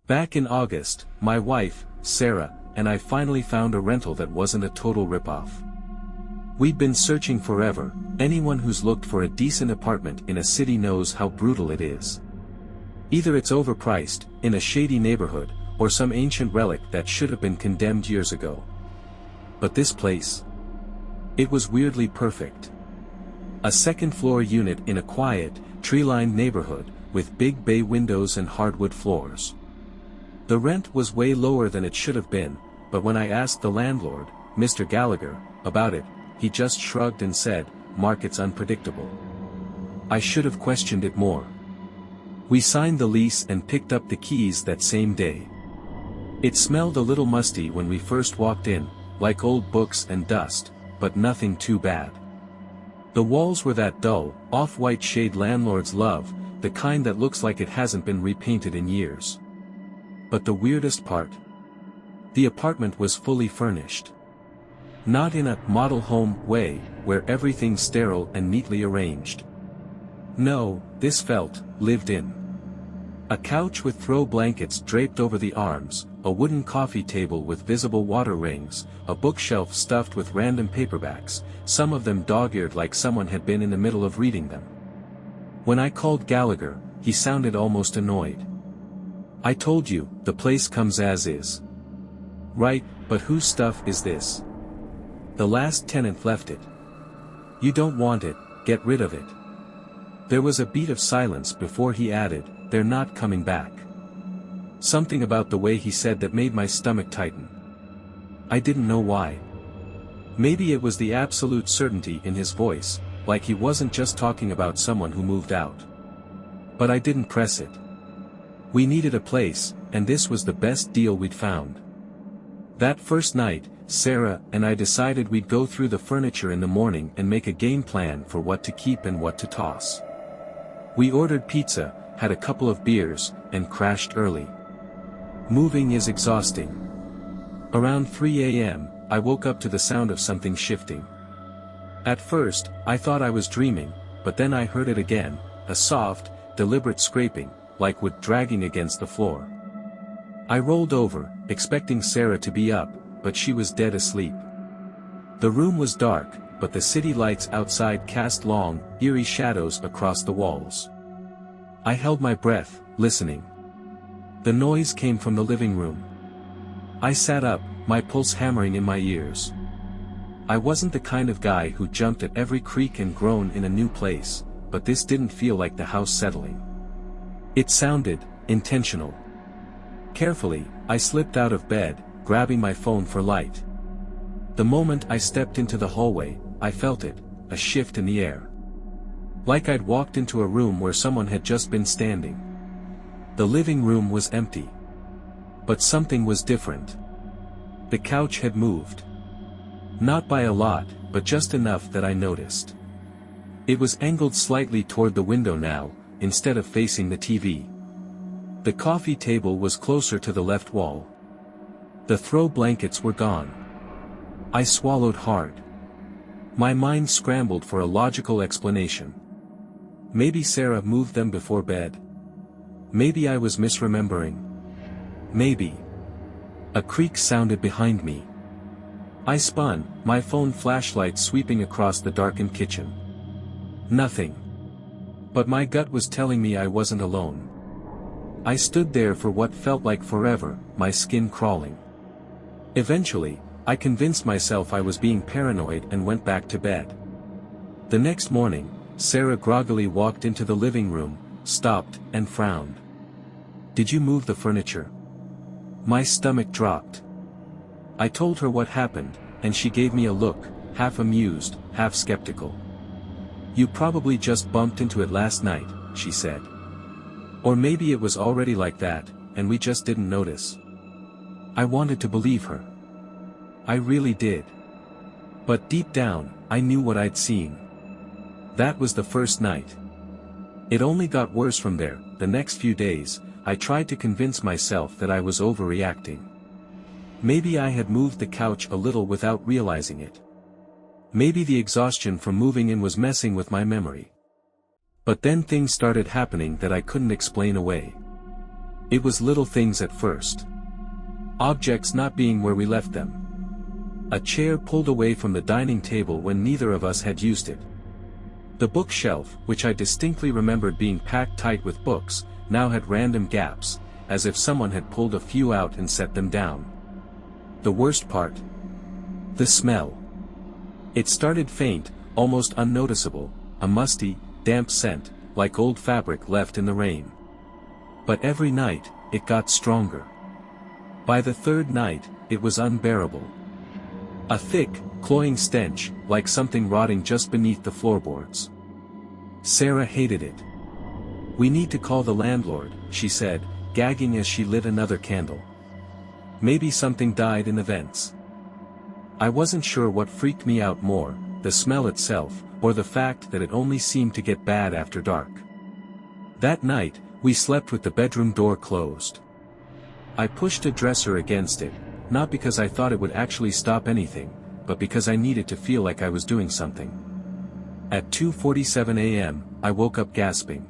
Back in August, my wife, Sarah, and I finally found a rental that wasn't a total ripoff. We'd been searching forever. Anyone who's looked for a decent apartment in a city knows how brutal it is. Either it's overpriced, in a shady neighborhood, or some ancient relic that should have been condemned years ago. But this place? It was weirdly perfect. A second-floor unit in a quiet, tree-lined neighborhood, with big bay windows and hardwood floors. The rent was way lower than it should have been, but when I asked the landlord, Mr. Gallagher, about it, he just shrugged and said, "Market's unpredictable." I should have questioned it more. We signed the lease and picked up the keys that same day. It smelled a little musty when we first walked in, like old books and dust, but nothing too bad. The walls were that dull, off-white shade landlords love, the kind that looks like it hasn't been repainted in years. But the weirdest part? The apartment was fully furnished. Not in a model home way, where everything's sterile and neatly arranged. No, this felt lived in. A couch with throw blankets draped over the arms, a wooden coffee table with visible water rings, a bookshelf stuffed with random paperbacks, some of them dog-eared like someone had been in the middle of reading them. When I called Gallagher, he sounded almost annoyed. "I told you, the place comes as is." "Right, but whose stuff is this?" "The last tenant left it." "You don't want it, get rid of it." There was a beat of silence before he added, "They're not coming back." Something about the way he said that made my stomach tighten. I didn't know why. Maybe it was the absolute certainty in his voice, like he wasn't just talking about someone who moved out. But I didn't press it. We needed a place, and this was the best deal we'd found. That first night, Sarah and I decided we'd go through the furniture in the morning and make a game plan for what to keep and what to toss. We ordered pizza, had a couple of beers, and crashed early. Moving is exhausting. Around 3 a.m., I woke up to the sound of something shifting. At first, I thought I was dreaming, but then I heard it again, a soft, deliberate scraping, like wood dragging against the floor. I rolled over, expecting Sarah to be up, but she was dead asleep. The room was dark, but the city lights outside cast long, eerie shadows across the walls. I held my breath, listening. The noise came from the living room. I sat up, my pulse hammering in my ears. I wasn't the kind of guy who jumped at every creak and groan in a new place, but this didn't feel like the house settling. It sounded intentional. Carefully, I slipped out of bed, grabbing my phone for light. The moment I stepped into the hallway, I felt it, a shift in the air. Like I'd walked into a room where someone had just been standing. The living room was empty. But something was different. The couch had moved. Not by a lot, but just enough that I noticed. It was angled slightly toward the window now, instead of facing the TV. The coffee table was closer to the left wall. The throw blankets were gone. I swallowed hard. My mind scrambled for a logical explanation. Maybe Sarah moved them before bed. Maybe I was misremembering. Maybe. A creak sounded behind me. I spun, my phone flashlight sweeping across the darkened kitchen. Nothing. But my gut was telling me I wasn't alone. I stood there for what felt like forever, my skin crawling. Eventually, I convinced myself I was being paranoid and went back to bed. The next morning, Sarah groggily walked into the living room, stopped, and frowned. "Did you move the furniture?" My stomach dropped. I told her what happened, and she gave me a look, half amused, half skeptical. "You probably just bumped into it last night," she said. "Or maybe it was already like that, and we just didn't notice." I wanted to believe her. I really did. But deep down, I knew what I'd seen. That was the first night. It only got worse from there. The next few days, I tried to convince myself that I was overreacting. Maybe I had moved the couch a little without realizing it. Maybe the exhaustion from moving in was messing with my memory. But then things started happening that I couldn't explain away. It was little things at first. Objects not being where we left them. A chair pulled away from the dining table when neither of us had used it. The bookshelf, which I distinctly remembered being packed tight with books, now had random gaps, as if someone had pulled a few out and set them down. The worst part? The smell. It started faint, almost unnoticeable, a musty, damp scent, like old fabric left in the rain. But every night, it got stronger. By the third night, it was unbearable. A thick, cloying stench, like something rotting just beneath the floorboards. Sarah hated it. "We need to call the landlord," she said, gagging as she lit another candle. "Maybe something died in the vents." I wasn't sure what freaked me out more, the smell itself, or the fact that it only seemed to get bad after dark. That night, we slept with the bedroom door closed. I pushed a dresser against it, not because I thought it would actually stop anything, but because I needed to feel like I was doing something. At 2:47 a.m., I woke up gasping.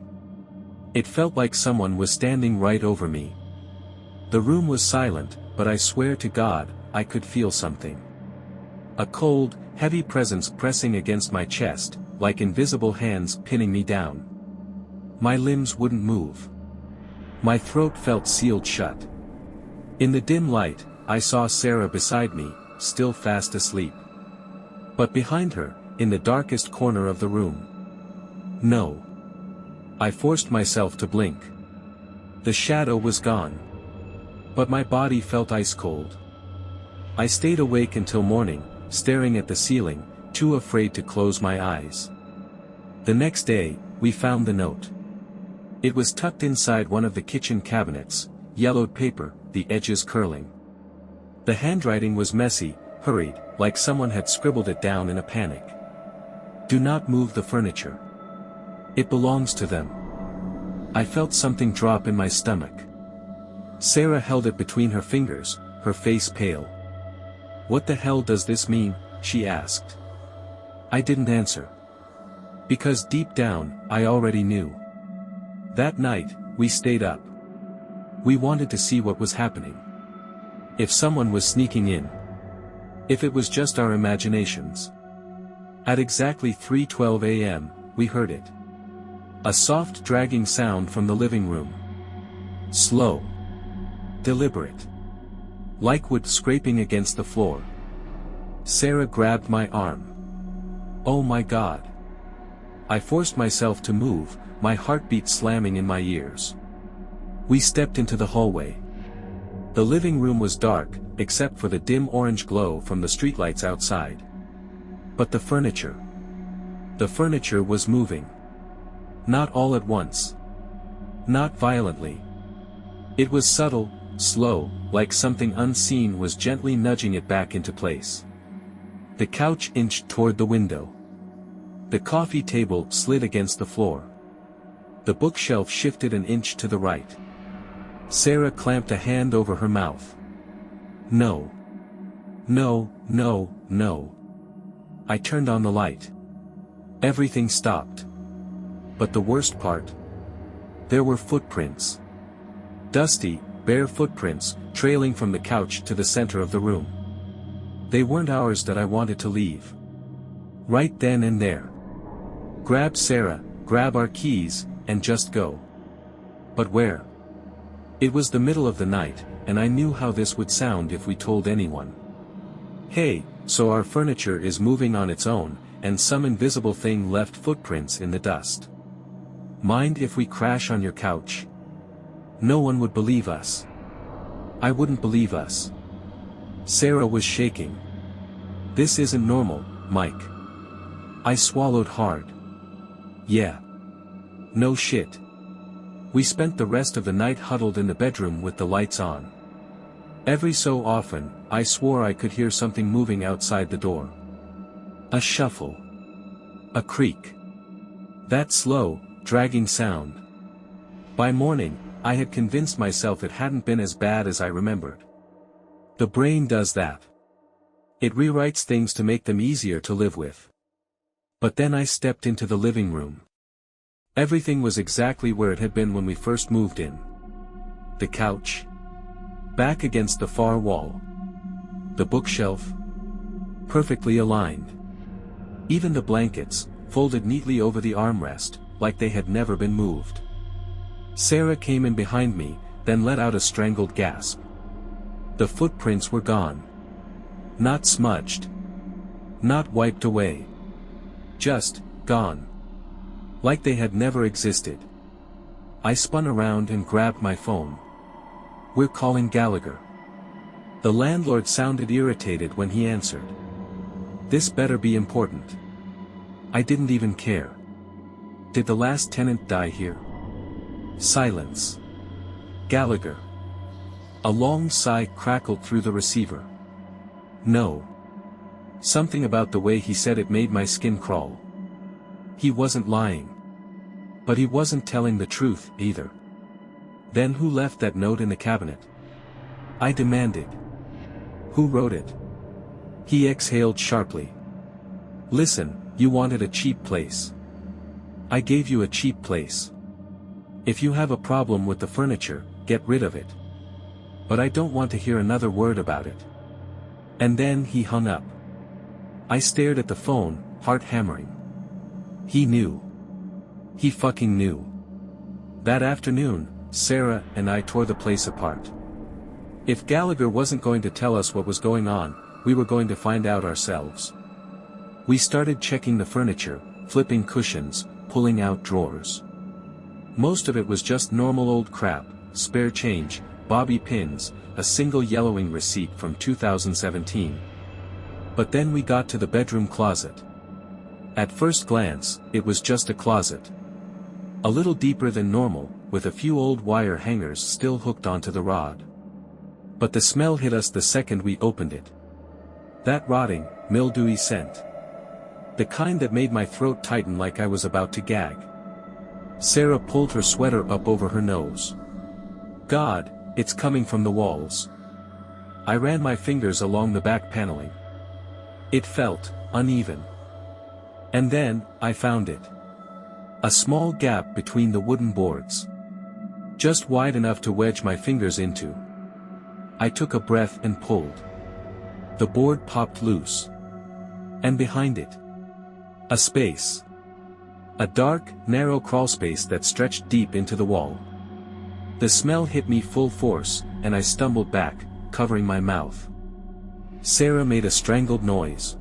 It felt like someone was standing right over me. The room was silent, but I swear to God, I could feel something. A cold, heavy presence pressing against my chest, like invisible hands pinning me down. My limbs wouldn't move. My throat felt sealed shut. In the dim light, I saw Sarah beside me, still fast asleep. But behind her, in the darkest corner of the room. No. I forced myself to blink. The shadow was gone. But my body felt ice cold. I stayed awake until morning, staring at the ceiling, too afraid to close my eyes. The next day, we found the note. It was tucked inside one of the kitchen cabinets, yellowed paper, the edges curling. The handwriting was messy, hurried, like someone had scribbled it down in a panic. "Do not move the furniture. It belongs to them." I felt something drop in my stomach. Sarah held it between her fingers, her face pale. "What the hell does this mean?" she asked. I didn't answer. Because deep down, I already knew. That night, we stayed up. We wanted to see what was happening. If someone was sneaking in. If it was just our imaginations. At exactly 3:12 a.m., we heard it. A soft dragging sound from the living room. Slow. Deliberate. Like wood scraping against the floor. Sarah grabbed my arm. Oh my God. I forced myself to move, my heartbeat slamming in my ears. We stepped into the hallway. The living room was dark, except for the dim orange glow from the streetlights outside. But the furniture. The furniture was moving. Not all at once. Not violently. It was subtle, slow, like something unseen was gently nudging it back into place. The couch inched toward the window. The coffee table slid against the floor. The bookshelf shifted an inch to the right. Sarah clamped a hand over her mouth. No. No, no, no. I turned on the light. Everything stopped. But the worst part? There were footprints. Dusty, bare footprints, trailing from the couch to the center of the room. They weren't ours that I wanted to leave. Right then and there. Grab Sarah, grab our keys, and just go. But where? It was the middle of the night, and I knew how this would sound if we told anyone. Hey, so our furniture is moving on its own, and some invisible thing left footprints in the dust. Mind if we crash on your couch? No one would believe us. I wouldn't believe us. Sarah was shaking. This isn't normal, Mike. I swallowed hard. Yeah. No shit. We spent the rest of the night huddled in the bedroom with the lights on. Every so often, I swore I could hear something moving outside the door. A shuffle. A creak. That slow, dragging sound. By morning, I had convinced myself it hadn't been as bad as I remembered. The brain does that. It rewrites things to make them easier to live with. But then I stepped into the living room. Everything was exactly where it had been when we first moved in. the couch. Back against the far wall. The bookshelf. Perfectly aligned. Even the blankets, folded neatly over the armrest, like they had never been moved. Sarah came in behind me, then let out a strangled gasp. The footprints were gone. Not smudged. Not wiped away. Just, gone. Like they had never existed. I spun around and grabbed my phone. "We're calling Gallagher." The landlord sounded irritated when he answered. "This better be important." I didn't even care. "Did the last tenant die here?" Silence. "Gallagher." A long sigh crackled through the receiver. "No." Something about the way he said it made my skin crawl. He wasn't lying. But he wasn't telling the truth, either. "Then who left that note in the cabinet?" I demanded. "Who wrote it?" He exhaled sharply. "Listen, you wanted a cheap place. I gave you a cheap place. If you have a problem with the furniture, get rid of it. But I don't want to hear another word about it." And then he hung up. I stared at the phone, heart hammering. He knew. He fucking knew. That afternoon, Sarah and I tore the place apart. If Gallagher wasn't going to tell us what was going on, we were going to find out ourselves. We started checking the furniture, flipping cushions, pulling out drawers. Most of it was just normal old crap, spare change, bobby pins, a single yellowing receipt from 2017. But then we got to the bedroom closet. At first glance, it was just a closet. A little deeper than normal, with a few old wire hangers still hooked onto the rod. But the smell hit us the second we opened it. That rotting, mildewy scent. The kind that made my throat tighten like I was about to gag. Sarah pulled her sweater up over her nose. "God, it's coming from the walls." I ran my fingers along the back paneling. It felt uneven. And then, I found it. A small gap between the wooden boards. Just wide enough to wedge my fingers into. I took a breath and pulled. The board popped loose. And behind it. A space. A dark, narrow crawlspace that stretched deep into the wall. The smell hit me full force, and I stumbled back, covering my mouth. Sarah made a strangled noise.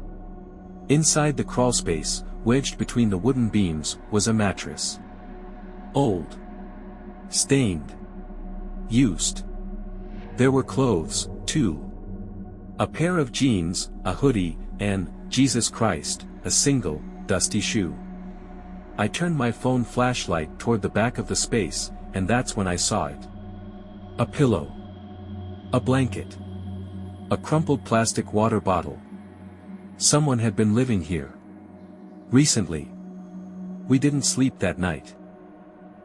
Inside the crawlspace, wedged between the wooden beams, was a mattress. Old. Stained. Used. There were clothes, too. A pair of jeans, a hoodie, and, Jesus Christ, a single, dusty shoe. I turned my phone flashlight toward the back of the space, and that's when I saw it. A pillow. A blanket. A crumpled plastic water bottle. Someone had been living here. Recently. We didn't sleep that night.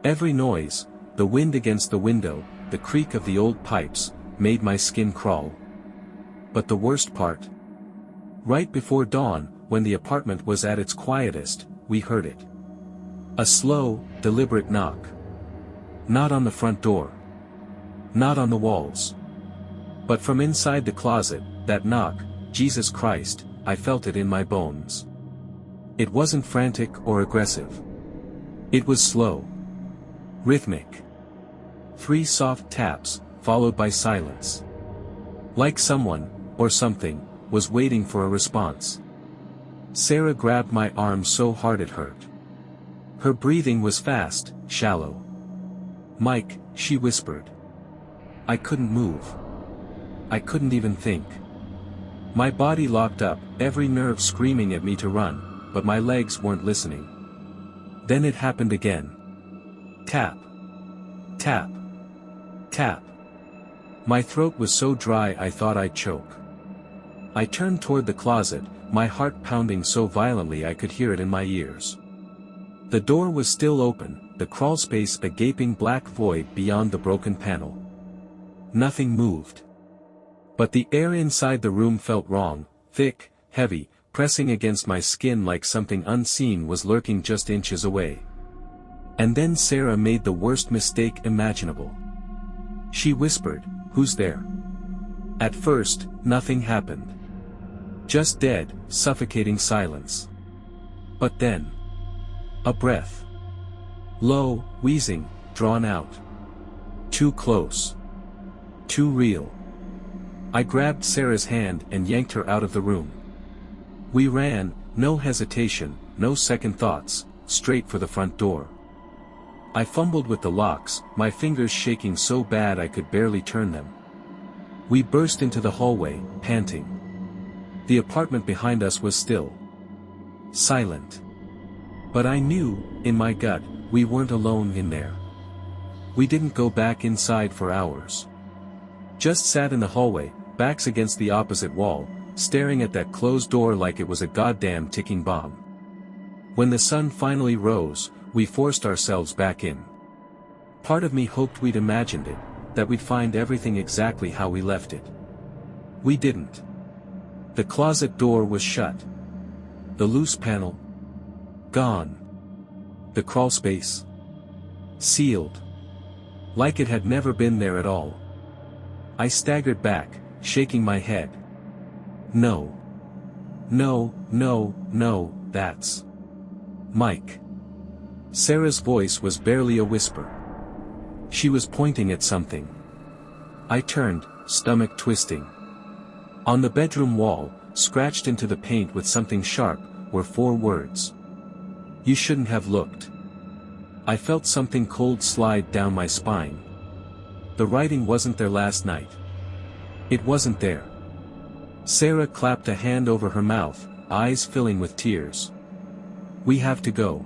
Every noise, the wind against the window, the creak of the old pipes, made my skin crawl. But the worst part? Right before dawn, when the apartment was at its quietest, we heard it. A slow, deliberate knock. Not on the front door. Not on the walls. But from inside the closet, that knock, Jesus Christ, I felt it in my bones. It wasn't frantic or aggressive. It was slow. Rhythmic. 3 soft taps, followed by silence. Like someone, or something, was waiting for a response. Sarah grabbed my arm so hard it hurt. Her breathing was fast, shallow. "Mike," she whispered. I couldn't move. I couldn't even think. My body locked up, every nerve screaming at me to run, but my legs weren't listening. Then it happened again. Tap. Tap. Tap. My throat was so dry I thought I'd choke. I turned toward the closet, my heart pounding so violently I could hear it in my ears. The door was still open, the crawlspace a gaping black void beyond the broken panel. Nothing moved. But the air inside the room felt wrong, thick, heavy, pressing against my skin like something unseen was lurking just inches away. And then Sarah made the worst mistake imaginable. She whispered, "Who's there?" At first, nothing happened. Just dead, suffocating silence. But then, a breath. Low, wheezing, drawn out. Too close. Too real. I grabbed Sarah's hand and yanked her out of the room. We ran, no hesitation, no second thoughts, straight for the front door. I fumbled with the locks, my fingers shaking so bad I could barely turn them. We burst into the hallway, panting. The apartment behind us was still. Silent. But I knew, in my gut, we weren't alone in there. We didn't go back inside for hours. Just sat in the hallway, backs against the opposite wall, staring at that closed door like it was a goddamn ticking bomb. When the sun finally rose, we forced ourselves back in. Part of me hoped we'd imagined it, that we'd find everything exactly how we left it. We didn't. The closet door was shut. The loose panel. Gone. The crawlspace. Sealed. Like it had never been there at all. I staggered back, shaking my head. No. No, no, no, that's Mike. Sarah's voice was barely a whisper. She was pointing at something. I turned, stomach twisting. On the bedroom wall, scratched into the paint with something sharp, were 4 words. "You shouldn't have looked." I felt something cold slide down my spine. The writing wasn't there last night. It wasn't there. Sarah clapped a hand over her mouth, eyes filling with tears. "We have to go."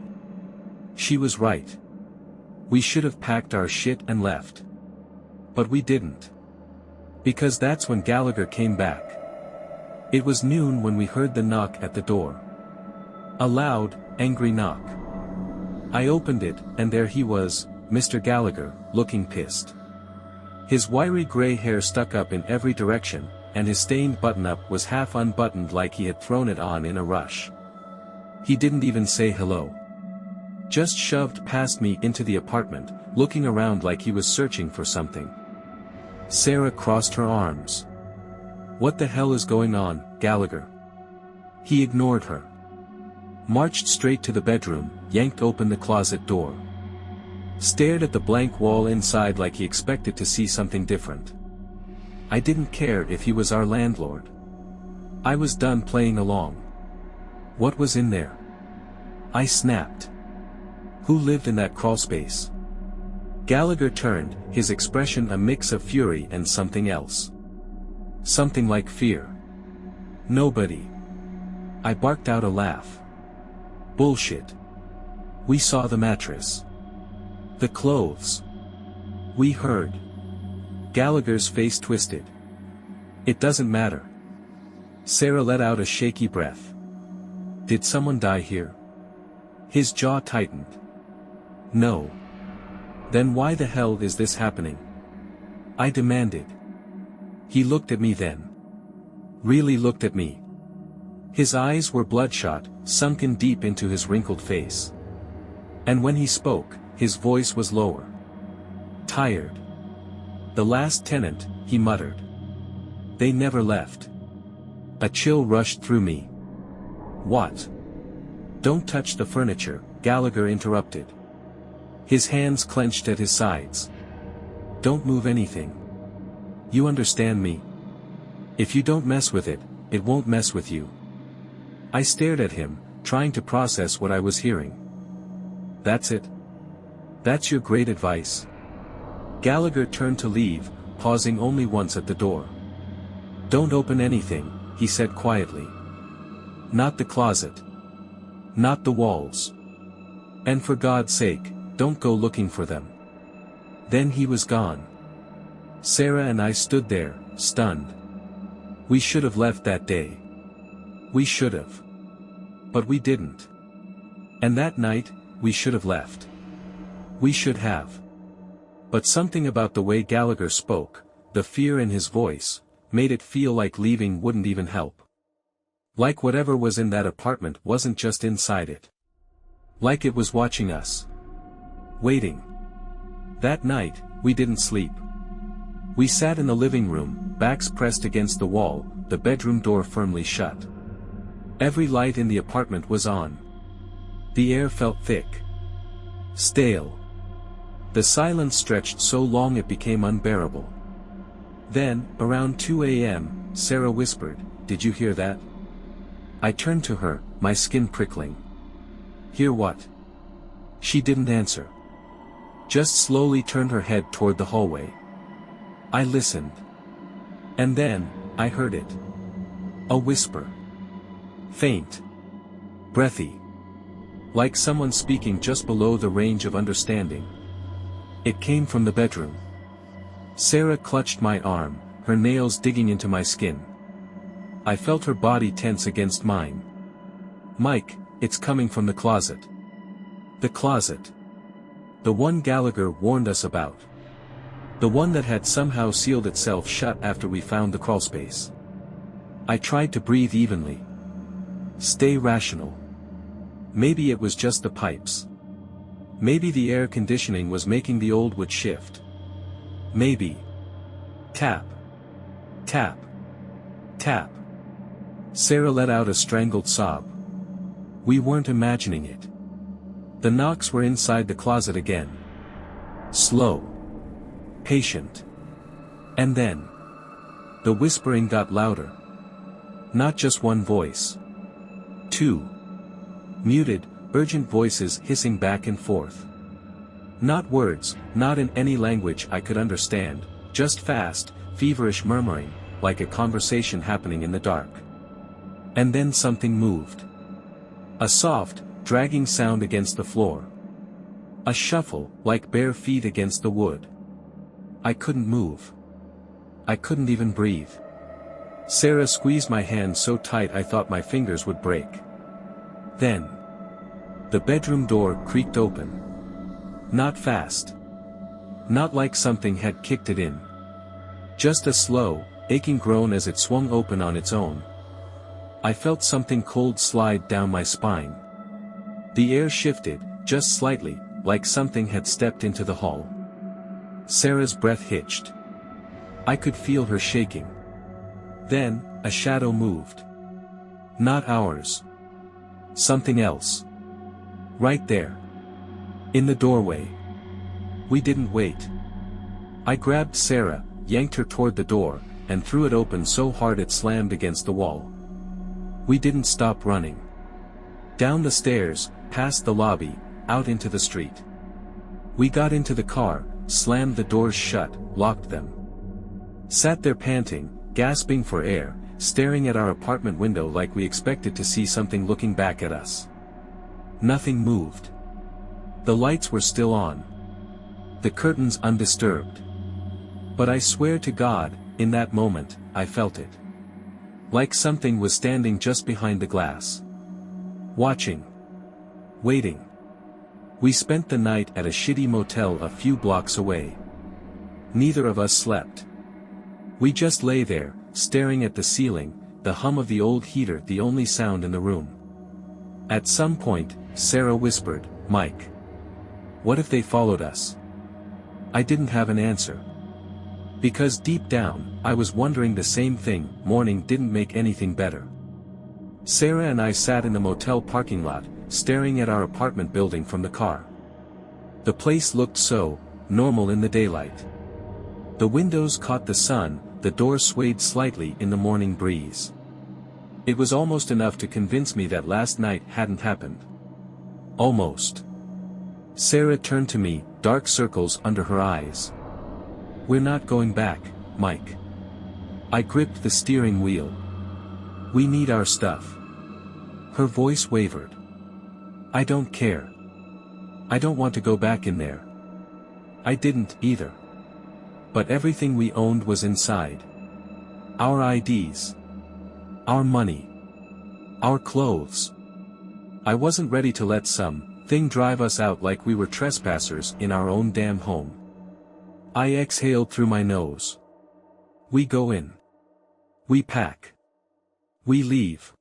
She was right. We should have packed our shit and left. But we didn't. Because that's when Gallagher came back. It was noon when we heard the knock at the door. A loud, angry knock. I opened it, and there he was, Mr. Gallagher, looking pissed. His wiry gray hair stuck up in every direction, and his stained button-up was half unbuttoned like he had thrown it on in a rush. He didn't even say hello. Just shoved past me into the apartment, looking around like he was searching for something. Sarah crossed her arms. "What the hell is going on, Gallagher?" He ignored her. Marched straight to the bedroom, yanked open the closet door. Stared at the blank wall inside like he expected to see something different. I didn't care if he was our landlord. I was done playing along. What was in there? I snapped. Who lived in that crawlspace? Gallagher turned, his expression a mix of fury and something else. Something like fear. "Nobody." I barked out a laugh. "Bullshit. We saw the mattress. The clothes. We heard." Gallagher's face twisted. "It doesn't matter." Sarah let out a shaky breath. "Did someone die here?" His jaw tightened. "No." "Then why the hell is this happening?" I demanded. He looked at me then. Really looked at me. His eyes were bloodshot, sunken deep into his wrinkled face. And when he spoke, his voice was lower. "Tired. The last tenant," he muttered. "They never left." A chill rushed through me. "What?" "Don't touch the furniture," Gallagher interrupted. His hands clenched at his sides. "Don't move anything. You understand me? If you don't mess with it, it won't mess with you." I stared at him, trying to process what I was hearing. "That's it? That's your great advice?" Gallagher turned to leave, pausing only once at the door. "Don't open anything," he said quietly. "Not the closet. Not the walls. And for God's sake, don't go looking for them." Then he was gone. Sarah and I stood there, stunned. We should have left that day. We should have. But we didn't. And that night, we should have left. We should have. But something about the way Gallagher spoke, the fear in his voice, made it feel like leaving wouldn't even help. Like whatever was in that apartment wasn't just inside it. Like it was watching us. Waiting. That night, we didn't sleep. We sat in the living room, backs pressed against the wall, the bedroom door firmly shut. Every light in the apartment was on. The air felt thick. Stale. The silence stretched so long it became unbearable. Then, around 2 a.m., Sarah whispered, "Did you hear that?" I turned to her, my skin prickling. "Hear what?" She didn't answer. Just slowly turned her head toward the hallway. I listened. And then, I heard it. A whisper. Faint. Breathy. Like someone speaking just below the range of understanding. It came from the bedroom. Sarah clutched my arm, her nails digging into my skin. I felt her body tense against mine. "Mike, it's coming from the closet." The closet. The one Gallagher warned us about. The one that had somehow sealed itself shut after we found the crawlspace. I tried to breathe evenly. Stay rational. Maybe it was just the pipes. Maybe the air conditioning was making the old wood shift. Maybe. Tap. Tap. Tap. Sarah let out a strangled sob. We weren't imagining it. The knocks were inside the closet again. Slow. Patient. And then. The whispering got louder. Not just one voice. Two. Muted, urgent voices hissing back and forth. Not words, not in any language I could understand, just fast, feverish murmuring, like a conversation happening in the dark. And then something moved. A soft, dragging sound against the floor. A shuffle, like bare feet against the wood. I couldn't move. I couldn't even breathe. Sarah squeezed my hand so tight I thought my fingers would break. Then. The bedroom door creaked open. Not fast. Not like something had kicked it in. Just a slow, aching groan as it swung open on its own. I felt something cold slide down my spine. The air shifted, just slightly, like something had stepped into the hall. Sarah's breath hitched. I could feel her shaking. Then, a shadow moved. Not ours. Something else. Right there. In the doorway. We didn't wait. I grabbed Sarah, yanked her toward the door, and threw it open so hard it slammed against the wall. We didn't stop running. Down the stairs, past the lobby, out into the street. We got into the car, slammed the doors shut, locked them. Sat there panting, gasping for air, staring at our apartment window like we expected to see something looking back at us. Nothing moved. The lights were still on. The curtains undisturbed. But I swear to God, in that moment, I felt it. Like something was standing just behind the glass. Watching. Waiting. We spent the night at a shitty motel a few blocks away. Neither of us slept. We just lay there, staring at the ceiling, the hum of the old heater the only sound in the room. At some point, Sarah whispered, "Mike. What if they followed us?" I didn't have an answer. Because deep down, I was wondering the same thing. Morning didn't make anything better. Sarah and I sat in the motel parking lot, staring at our apartment building from the car. The place looked so normal in the daylight. The windows caught the sun, the door swayed slightly in the morning breeze. It was almost enough to convince me that last night hadn't happened. Almost. Sarah turned to me, dark circles under her eyes. "We're not going back, Mike." I gripped the steering wheel. "We need our stuff." Her voice wavered. "I don't care. I don't want to go back in there." I didn't, either. But everything we owned was inside. Our IDs. Our money. Our clothes. I wasn't ready to let something drive us out like we were trespassers in our own damn home. I exhaled through my nose. We go in. We pack. We leave.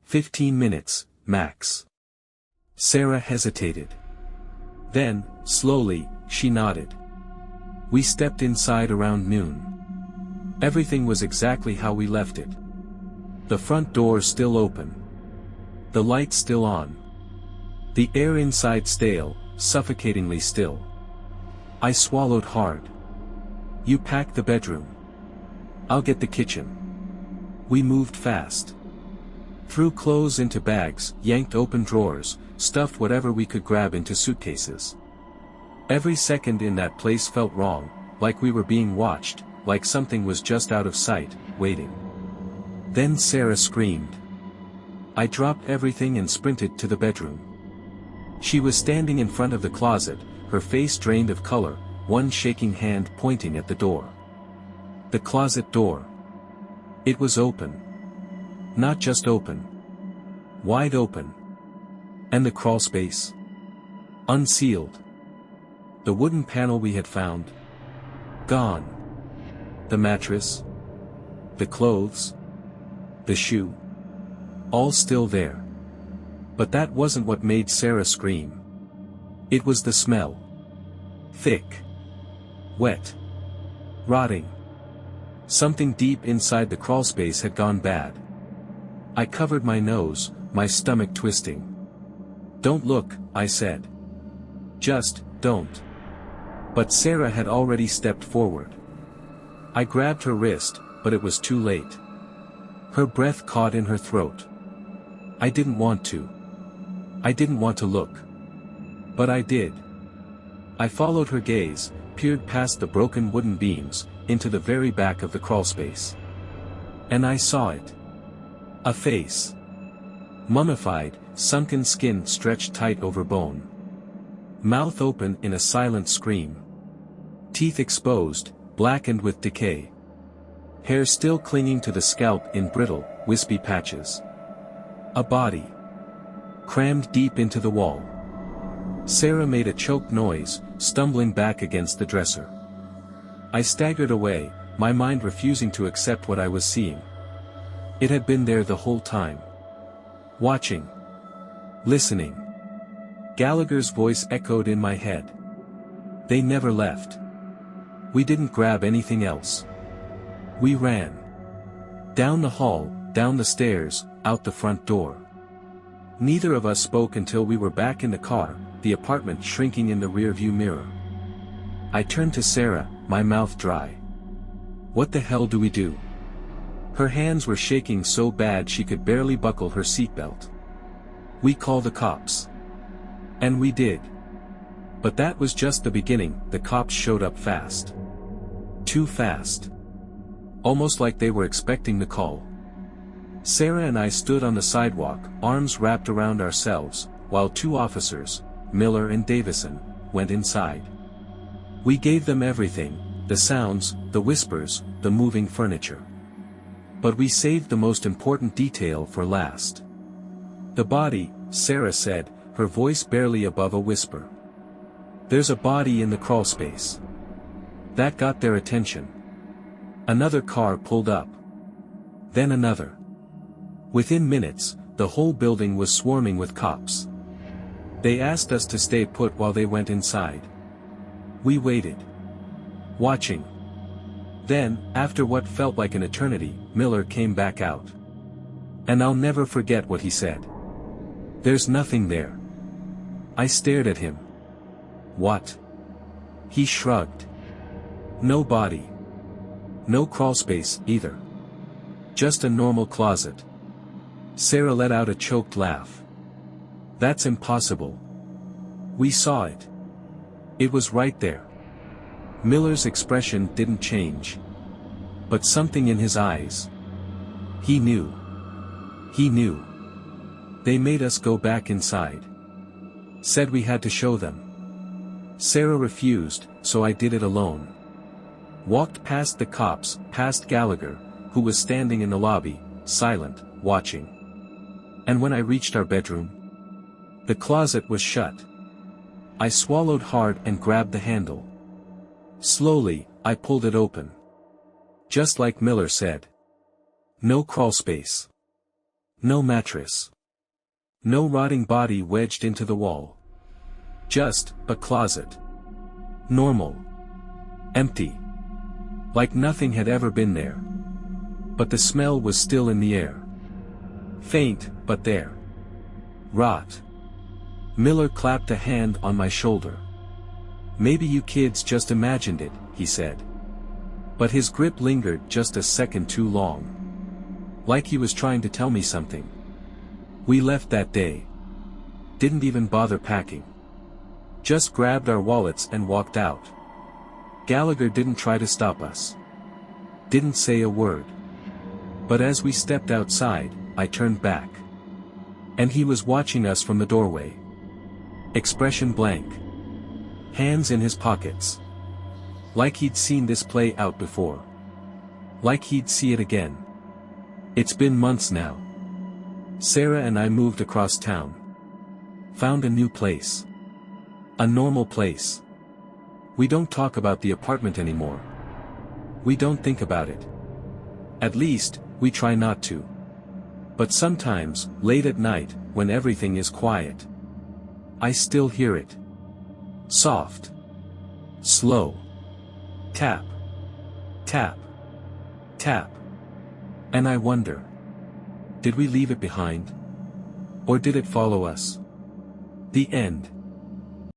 15 minutes, max. Sarah hesitated. Then, slowly, she nodded. We stepped inside around noon. Everything was exactly how we left it. The front door still open. The lights still on. The air inside stale, suffocatingly still. I swallowed hard. You pack the bedroom. I'll get the kitchen. We moved fast. Threw clothes into bags, yanked open drawers, stuffed whatever we could grab into suitcases. Every second in that place felt wrong, like we were being watched, like something was just out of sight, waiting. Then Sarah screamed. I dropped everything and sprinted to the bedroom. She was standing in front of the closet, her face drained of color, one shaking hand pointing at the door. The closet door. It was open. Not just open. Wide open. And the crawl space? Unsealed. The wooden panel we had found? Gone. The mattress? The clothes? The shoe? All still there. But that wasn't what made Sarah scream. It was the smell. Thick. Wet. Rotting. Something deep inside the crawlspace had gone bad. I covered my nose, my stomach twisting. Don't look, I said. Just, don't. But Sarah had already stepped forward. I grabbed her wrist, but it was too late. Her breath caught in her throat. I didn't want to. I didn't want to look. But I did. I followed her gaze, peered past the broken wooden beams, into the very back of the crawlspace. And I saw it. A face. Mummified, sunken skin stretched tight over bone. Mouth open in a silent scream. Teeth exposed, blackened with decay. Hair still clinging to the scalp in brittle, wispy patches. A body. Crammed deep into the wall. Sarah made a choked noise, stumbling back against the dresser. I staggered away, my mind refusing to accept what I was seeing. It had been there the whole time. Watching. Listening. Gallagher's voice echoed in my head. They never left. We didn't grab anything else. We ran. Down the hall, down the stairs, out the front door. Neither of us spoke until we were back in the car, the apartment shrinking in the rearview mirror. I turned to Sarah, my mouth dry. What the hell do we do? Her hands were shaking so bad she could barely buckle her seatbelt. We call the cops. And we did. But that was just the beginning. The cops showed up fast. Too fast. Almost like they were expecting the call. Sarah and I stood on the sidewalk, arms wrapped around ourselves, while two officers, Miller and Davison, went inside. We gave them everything, the sounds, the whispers, the moving furniture. But we saved the most important detail for last. The body, Sarah said, her voice barely above a whisper. There's a body in the crawlspace. That got their attention. Another car pulled up. Then another. Within minutes, the whole building was swarming with cops. They asked us to stay put while they went inside. We waited. Watching. Then, after what felt like an eternity, Miller came back out. And I'll never forget what he said. There's nothing there. I stared at him. What? He shrugged. No body. No crawlspace, either. Just a normal closet. Sarah let out a choked laugh. That's impossible. We saw it. It was right there. Miller's expression didn't change. But something in his eyes. He knew. He knew. They made us go back inside. Said we had to show them. Sarah refused, so I did it alone. Walked past the cops, past Gallagher, who was standing in the lobby, silent, watching. And when I reached our bedroom, the closet was shut. I swallowed hard and grabbed the handle. Slowly, I pulled it open. Just like Miller said. No crawlspace. No mattress. No rotting body wedged into the wall. Just a closet. Normal. Empty. Like nothing had ever been there. But the smell was still in the air. Faint, but there. Rot. Miller clapped a hand on my shoulder. Maybe you kids just imagined it, he said. But his grip lingered just a second too long. Like he was trying to tell me something. We left that day. Didn't even bother packing. Just grabbed our wallets and walked out. Gallagher didn't try to stop us. Didn't say a word. But as we stepped outside, I turned back. And he was watching us from the doorway. Expression blank. Hands in his pockets. Like he'd seen this play out before. Like he'd see it again. It's been months now. Sarah and I moved across town. Found a new place. A normal place. We don't talk about the apartment anymore. We don't think about it. At least, we try not to. But sometimes, late at night, when everything is quiet, I still hear it. Soft. Slow. Tap. Tap. Tap. And I wonder. Did we leave it behind? Or did it follow us? The end.